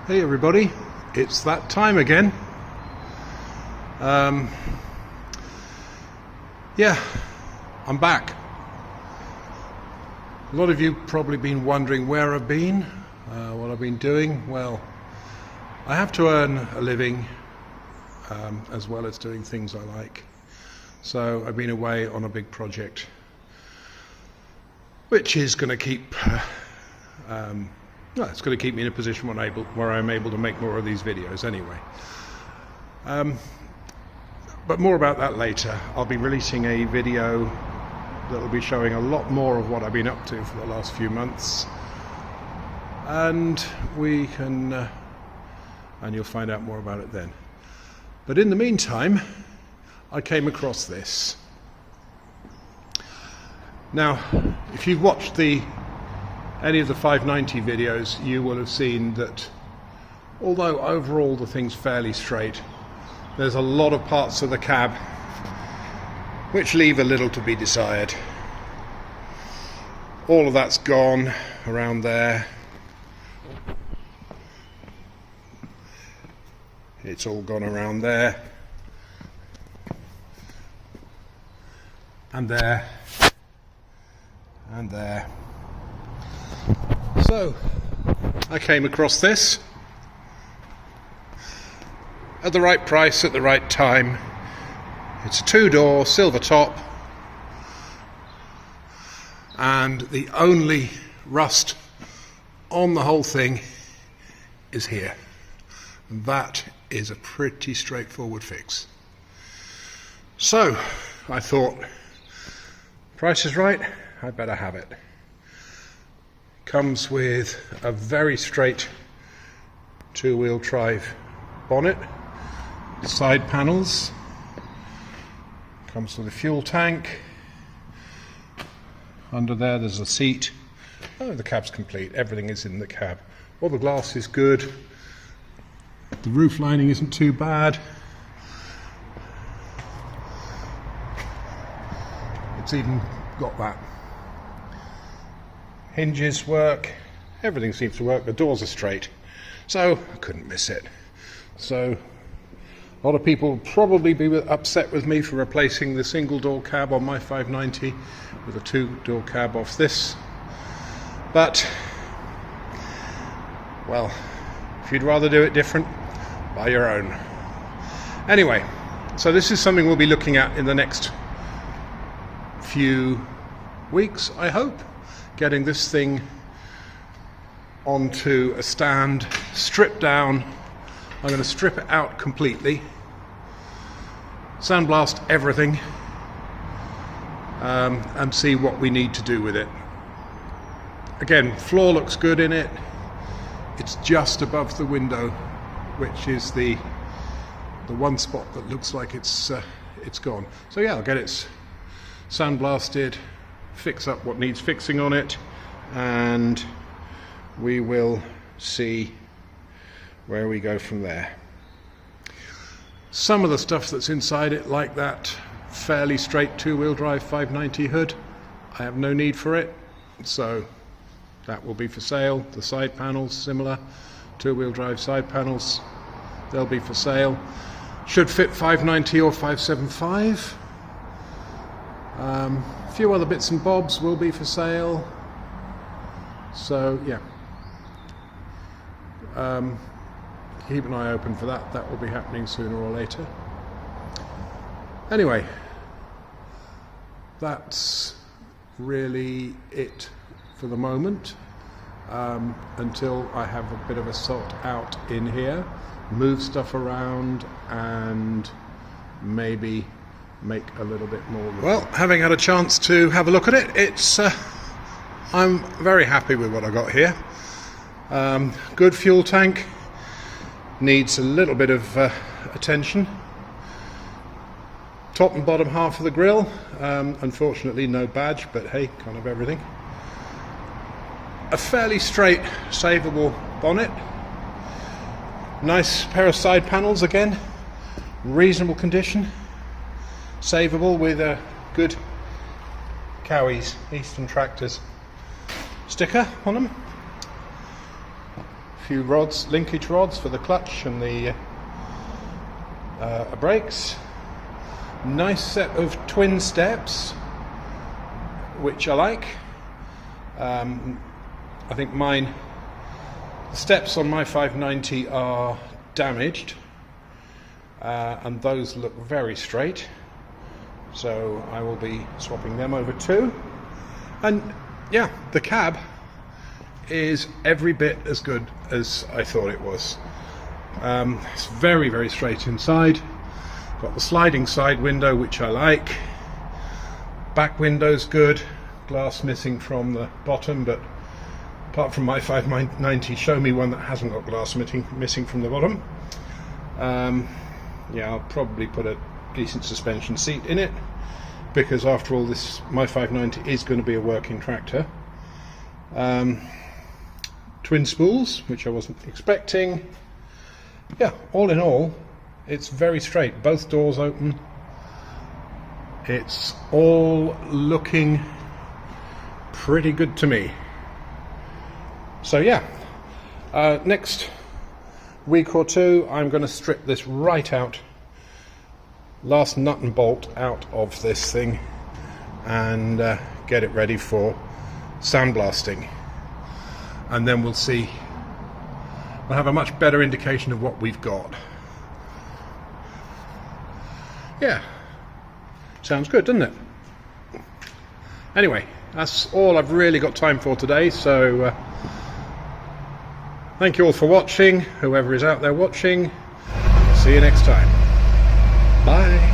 Hey everybody, it's that time again. Yeah, I'm back. A lot of you probably been wondering where I've been, what I've been doing. Well, I have to earn a living as well as doing things I like. So I've been away on a big project, which is going to keep it's going to keep me in a position where I'm able to make more of these videos anyway. But more about that later. I'll be releasing a video that will be showing a lot more of what I've been up to for the last few months, and we can and you'll find out more about it then. But in the meantime, I came across this. Now, if you've watched any of the 590 videos, you will have seen that although overall the thing's fairly straight, there's a lot of parts of the cab which leave a little to be desired. All of that's gone around there. It's all gone around there. And there. And there. So, I came across this at the right price at the right time. It's a 2-door silver top, and the only rust on the whole thing is here. And that is a pretty straightforward fix. So, I thought, price is right, I better have it. Comes with a very straight 2-wheel drive bonnet, side panels, comes with a fuel tank, under there's a seat. Oh, the cab's complete, everything is in the cab. All the glass is good, the roof lining isn't too bad. It's even got that. Hinges work, everything seems to work, the doors are straight, so I couldn't miss it. So a lot of people will probably be upset with me for replacing the single door cab on my 590 with a 2-door cab off this, but well, if you'd rather do it different, buy your own. Anyway, so this is something we'll be looking at in the next few weeks, I hope. Getting this thing onto a stand, stripped down. I'm going to strip it out completely, sandblast everything, and see what we need to do with it. Again, floor looks good in it. It's just above the window, which is the one spot that looks like it's gone. So yeah, I'll get it sandblasted, fix up what needs fixing on it, and we will see where we go from there. Some of the stuff that's inside it, like that fairly straight 2-wheel drive 590 hood, I have no need for it, so that will be for sale. The side panels, similar 2-wheel drive side panels, they'll be for sale. Should fit 590 or 575. A few other bits and bobs will be for sale, so yeah, keep an eye open for that. That will be happening sooner or later. Anyway, that's really it for the moment, until I have a bit of a sort out in here, move stuff around, and maybe make a little bit more. Well, having had a chance to have a look at it, I'm very happy with what I got here. Good fuel tank, needs a little bit of attention. Top and bottom half of the grille, unfortunately no badge, but hey, kind of everything. A fairly straight savable bonnet, nice pair of side panels, again reasonable condition, savable with a good Cowie's Eastern Tractors sticker on them. few rods, linkage rods for the clutch and the brakes. Nice set of twin steps, which I like. I think the steps on my 590 are damaged, and those look very straight, so I will be swapping them over too. And yeah, the cab is every bit as good as I thought it was. It's very, very straight inside. Got the sliding side window, which I like. Back window's good. Glass missing from the bottom, but apart from my 590, show me one that hasn't got glass missing from the bottom. Yeah, I'll probably put a decent suspension seat in it, because after all, my 590 is going to be a working tractor. Twin spools, which I wasn't expecting. Yeah, all in all, it's very straight. Both doors open. It's all looking pretty good to me. So yeah, next week or two I'm going to strip this right out, last nut and bolt out of this thing, and get it ready for sandblasting, and then we'll see. We'll have a much better indication of what we've got. Yeah, sounds good, doesn't it? Anyway, that's all I've really got time for today, so thank you all for watching, whoever is out there watching. See you next time. Bye.